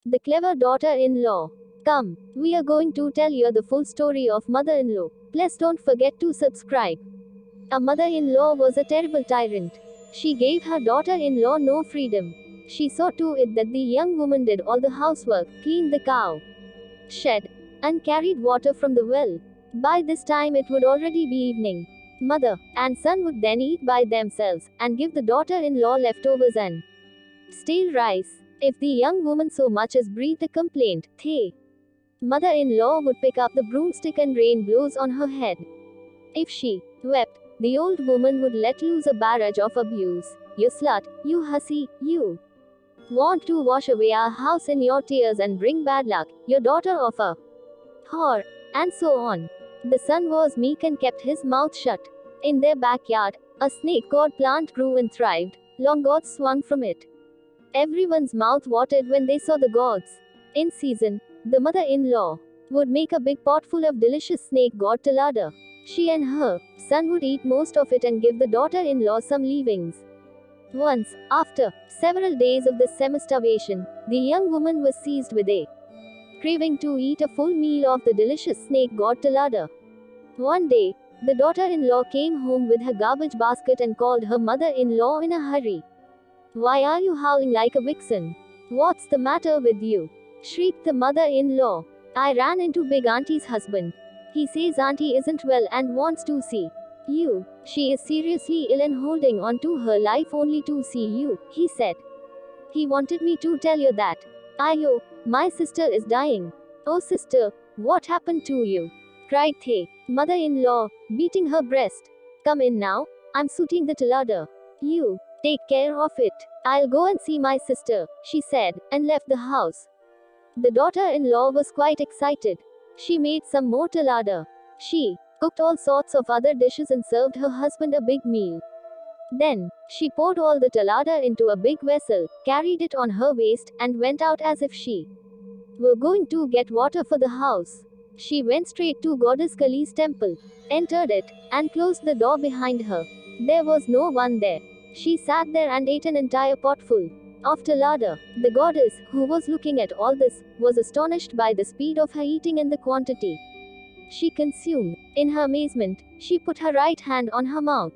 The clever daughter-in-law. Come, we are going to tell you the full story of mother-in-law. Please don't forget to subscribe. A mother-in-law was a terrible tyrant. She gave her daughter-in-law no freedom. She saw to it that the young woman did all the housework, cleaned the cow shed, and carried water from the well. By this time it would already be evening. Mother and son would then eat by themselves, and give the daughter-in-law leftovers and stale rice. If the young woman so much as breathed a complaint, the mother-in-law would pick up the broomstick and rain blows on her head. If she wept, the old woman would let loose a barrage of abuse. You slut, you hussy, you want to wash away our house in your tears and bring bad luck, your daughter of a whore, and so on. The son was meek and kept his mouth shut. In their backyard, a snake gourd plant grew and thrived. Long gourds swung from it. Everyone's mouth watered when they saw the gourds. In season, the mother-in-law would make a big pot full of delicious snake gourd talada. She and her son would eat most of it and give the daughter-in-law some leavings. Once, after several days of this semi-starvation, the young woman was seized with a craving to eat a full meal of the delicious snake gourd talada. One day, the daughter-in-law came home with her garbage basket and called her mother-in-law in a hurry. "Why are you howling like a vixen? What's the matter with you?" shrieked the mother-in-law. "I ran into Big Auntie's husband. He says Auntie isn't well and wants to see you. She is seriously ill and holding on to her life only to see you," he said. "He wanted me to tell you that. Ayo, my sister is dying." "Oh sister, what happened to you?" cried the mother-in-law, beating her breast. "Come in now, I'm suiting the talada. You take care of it. I'll go and see my sister," she said, and left the house. The daughter-in-law was quite excited. She made some more talada. She cooked all sorts of other dishes and served her husband a big meal. Then, she poured all the talada into a big vessel, carried it on her waist, and went out as if she were going to get water for the house. She went straight to Goddess Kali's temple, entered it, and closed the door behind her. There was no one there. She sat there and ate an entire pot full of talada. The goddess, who was looking at all this, was astonished by the speed of her eating and the quantity she consumed. In her amazement, she put her right hand on her mouth.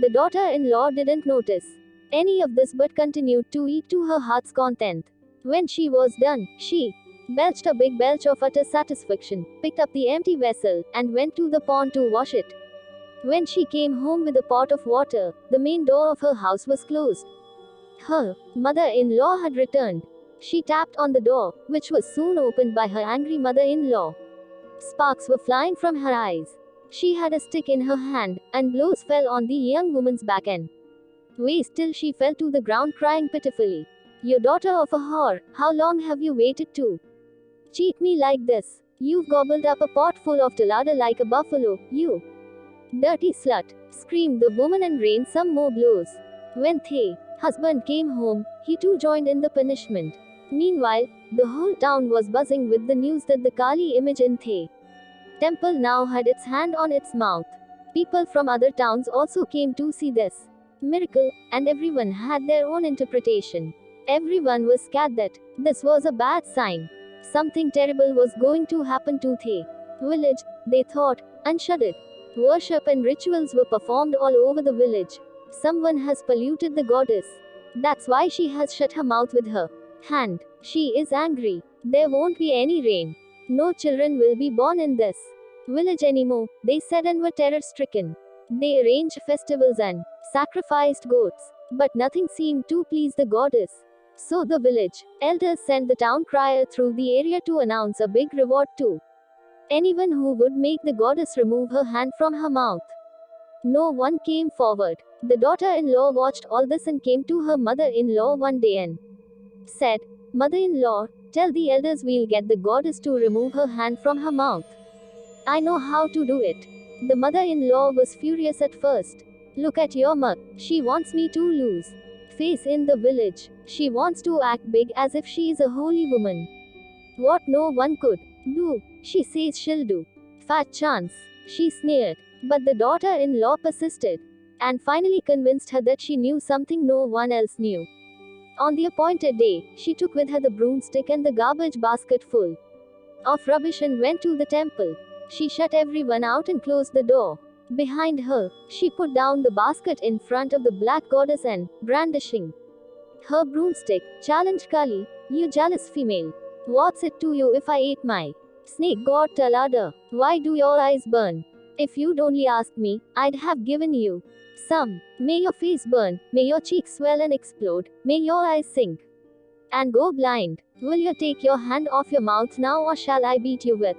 The daughter-in-law didn't notice any of this but continued to eat to her heart's content. When she was done, she belched a big belch of utter satisfaction, picked up the empty vessel, and went to the pond to wash it. When she came home with a pot of water, the main door of her house was closed. Her mother-in-law had returned. She tapped on the door, which was soon opened by her angry mother-in-law. Sparks were flying from her eyes. She had a stick in her hand, and blows fell on the young woman's back and waist till she fell to the ground crying pitifully. "You daughter of a whore, how long have you waited to cheat me like this? You've gobbled up a pot full of talada like a buffalo, you dirty slut," screamed the woman and rained some more blows. When the husband came home, he too joined in the punishment. Meanwhile, the whole town was buzzing with the news that the Kali image in the temple now had its hand on its mouth. People from other towns also came to see this miracle, and everyone had their own interpretation. Everyone was scared that this was a bad sign. Something terrible was going to happen to the village, they thought, and shuddered. Worship and rituals were performed all over the village. Someone has polluted the goddess. That's why she has shut her mouth with her hand. She is angry. There won't be any rain. No children will be born in this village anymore, they said, and were terror-stricken. They arranged festivals and sacrificed goats, but nothing seemed to please the goddess. So the village elders sent the town crier through the area to announce a big reward to anyone who would make the goddess remove her hand from her mouth. No one came forward. The daughter-in-law watched all this and came to her mother-in-law one day and said, "Mother-in-law, tell the elders we'll get the goddess to remove her hand from her mouth. I know how to do it." The mother-in-law was furious at first. "Look at your mug. She wants me to lose face in the village. She wants to act big as if she is a holy woman. What no one could do, she says she'll do. Fat chance," she sneered. But the daughter-in-law persisted, and finally convinced her that she knew something no one else knew. On the appointed day, she took with her the broomstick and the garbage basket full of rubbish and went to the temple. She shut everyone out and closed the door behind her. She put down the basket in front of the black goddess and, brandishing her broomstick, challenged Kali, "You jealous female. What's it to you if I ate my snake god Talada? Why do your eyes burn? If you'd only asked me, I'd have given you some. May your face burn, may your cheeks swell and explode, may your eyes sink and go blind. Will you take your hand off your mouth now, or shall I beat you with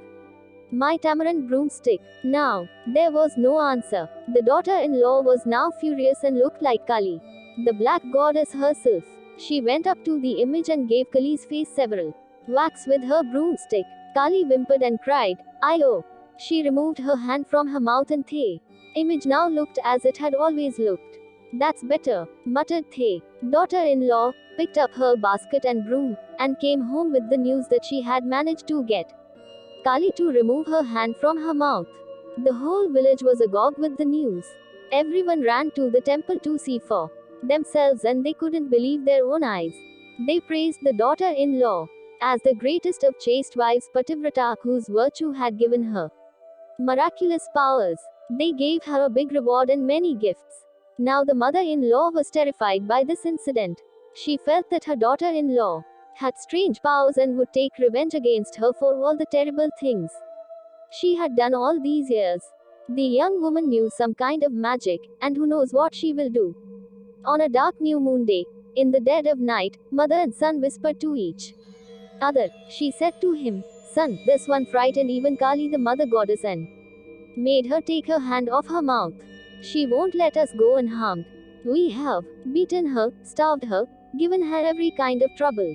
my tamarind broomstick?" Now, there was no answer. The daughter-in-law was now furious and looked like Kali, the black goddess herself. She went up to the image and gave Kali's face several whacks with her broomstick. Kali whimpered and cried, "Ayo!" She removed her hand from her mouth and the image now looked as it had always looked. "That's better," muttered the daughter-in-law, picked up her basket and broom, and came home with the news that she had managed to get Kali to remove her hand from her mouth. The whole village was agog with the news. Everyone ran to the temple to see for themselves, and they couldn't believe their own eyes. They praised the daughter-in-law as the greatest of chaste wives, Pativrata, whose virtue had given her miraculous powers. They gave her a big reward and many gifts. Now the mother-in-law was terrified by this incident. She felt that her daughter-in-law had strange powers and would take revenge against her for all the terrible things she had done all these years. The young woman knew some kind of magic, and who knows what she will do. On a dark new moon day, in the dead of night, mother and son whispered to each other. She said to him, "Son, this one frightened even Kali, the mother goddess, and made her take her hand off her mouth. She won't let us go unharmed. We have beaten her, starved her, given her every kind of trouble.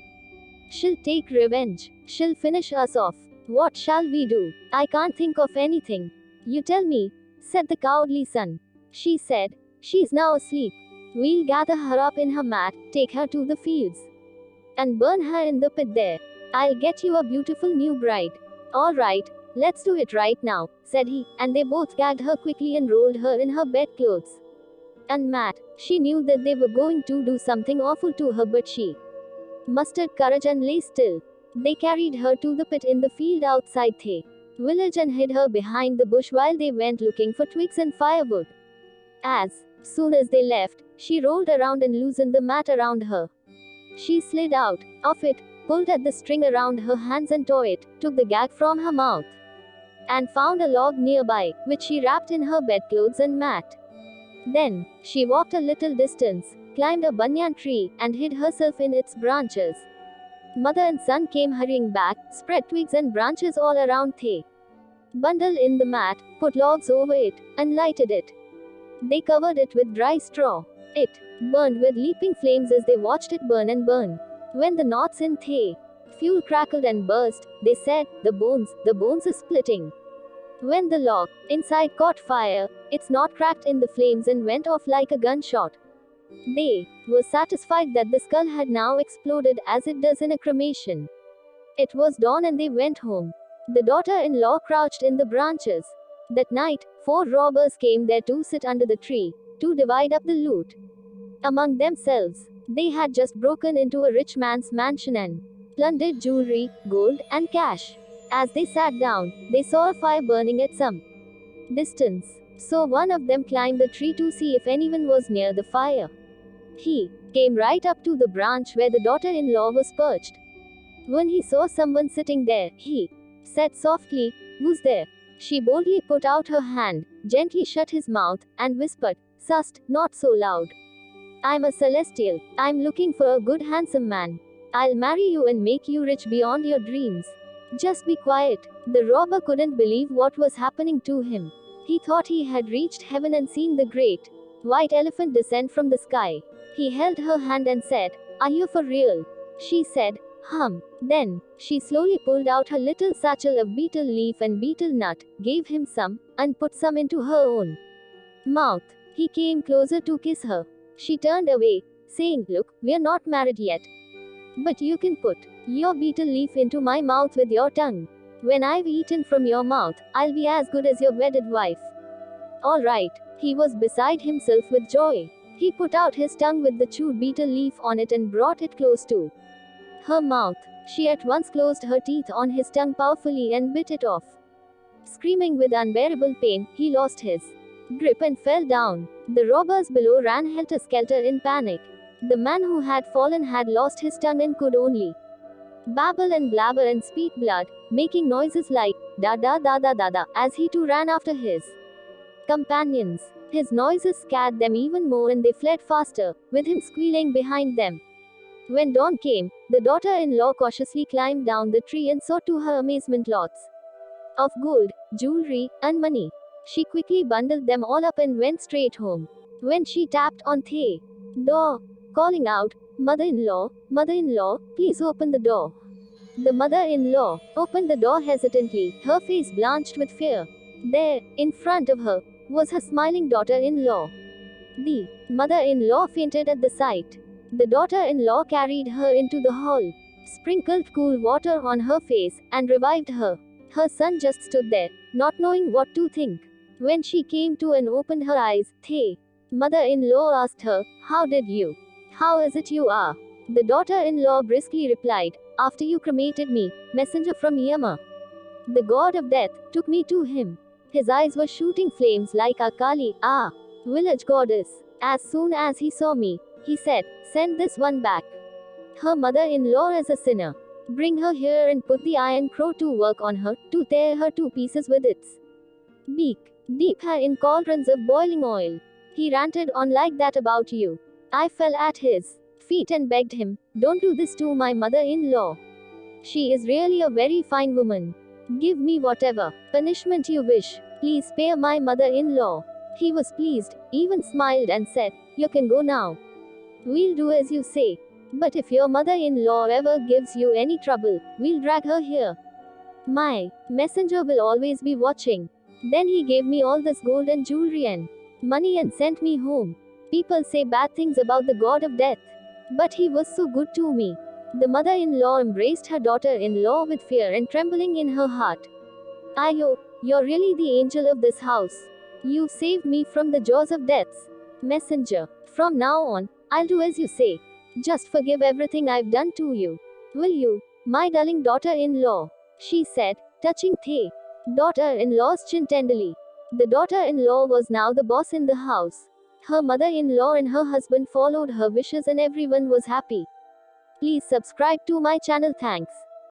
She'll take revenge. She'll finish us off. What shall we do? I can't think of anything." "You tell me," said the cowardly son. She said, "She's now asleep. We'll gather her up in her mat, take her to the fields, and burn her in the pit there. I'll get you a beautiful new bride." "All right, let's do it right now," said he, and they both gagged her quickly and rolled her in her bedclothes and mat. She knew that they were going to do something awful to her, but she mustered courage and lay still. They carried her to the pit in the field outside the village and hid her behind the bush while they went looking for twigs and firewood. As soon as they left, she rolled around and loosened the mat around her. She slid out of it, pulled at the string around her hands and tore it, took the gag from her mouth, and found a log nearby, which she wrapped in her bedclothes and mat. Then, she walked a little distance, climbed a banyan tree, and hid herself in its branches. Mother and son came hurrying back, spread twigs and branches all around the bundle in the mat, put logs over it, and lighted it. They covered it with dry straw. It burned with leaping flames as they watched it burn and burn. When the knots in the fuel crackled and burst, they said, the bones are splitting." When the log inside caught fire, its knot cracked in the flames and went off like a gunshot. They were satisfied that the skull had now exploded as it does in a cremation. It was dawn and they went home. The daughter-in-law crouched in the branches. That night, 4 robbers came there to sit under the tree, to divide up the loot among themselves. They had just broken into a rich man's mansion and plundered jewelry, gold, and cash. As they sat down, they saw a fire burning at some distance. So one of them climbed the tree to see if anyone was near the fire. He came right up to the branch where the daughter-in-law was perched. When he saw someone sitting there, he said softly, "Who's there?" She boldly put out her hand, gently shut his mouth, and whispered, "Sust, not so loud. I'm a celestial. I'm looking for a good handsome man. I'll marry you and make you rich beyond your dreams. Just be quiet." The robber couldn't believe what was happening to him. He thought he had reached heaven and seen the great white elephant descend from the sky. He held her hand and said, "Are you for real?" She said, Then, she slowly pulled out her little satchel of betel leaf and betel nut, gave him some, and put some into her own mouth. He came closer to kiss her. She turned away, saying, "Look, we're not married yet. But you can put your betel leaf into my mouth with your tongue. When I've eaten from your mouth, I'll be as good as your wedded wife." "All right." He was beside himself with joy. He put out his tongue with the chewed betel leaf on it and brought it close to her mouth. She at once closed her teeth on his tongue powerfully and bit it off. Screaming with unbearable pain, he lost his grip and fell down. The robbers below ran helter-skelter in panic. The man who had fallen had lost his tongue and could only babble and blabber and speak blood, making noises like da da da da da da as he too ran after his companions. His noises scared them even more and they fled faster, with him squealing behind them. When dawn came, the daughter-in-law cautiously climbed down the tree and saw to her amazement lots of gold, jewelry, and money. She quickly bundled them all up and went straight home. When she tapped on the door, calling out, "Mother-in-law, mother-in-law, please open the door." The mother-in-law opened the door hesitantly, her face blanched with fear. There, in front of her, was her smiling daughter-in-law. The mother-in-law fainted at the sight. The daughter-in-law carried her into the hall, sprinkled cool water on her face, and revived her. Her son just stood there, not knowing what to think. When she came to and opened her eyes, the mother-in-law asked her, "How did you? How is it you are?" The daughter-in-law briskly replied, "After you cremated me, messenger from Yama, the god of death, took me to him. His eyes were shooting flames like a Kali, village goddess. As soon as he saw me, he said, 'Send this one back. Her mother-in-law is a sinner. Bring her here and put the iron crow to work on her, to tear her to pieces with its beak. Deep her in cauldrons of boiling oil.'" He ranted on like that about you. I fell at his feet and begged him, "Don't do this to my mother-in-law. She is really a very fine woman. Give me whatever punishment you wish. Please spare my mother-in-law." He was pleased, even smiled and said, "You can go now. We'll do as you say. But if your mother-in-law ever gives you any trouble, we'll drag her here. My messenger will always be watching." Then he gave me all this gold and jewelry and money and sent me home. People say bad things about the god of death, but he was so good to me. The mother-in-law embraced her daughter-in-law with fear and trembling in her heart. "Ayo, you're really the angel of this house. You saved me from the jaws of death's messenger. From now on, I'll do as you say. Just forgive everything I've done to you. Will you, my darling daughter-in-law?" she said, touching the daughter-in-law's chin tenderly. The daughter-in-law was now the boss in the house. Her mother-in-law and her husband followed her wishes and everyone was happy. Please subscribe to my channel. Thanks.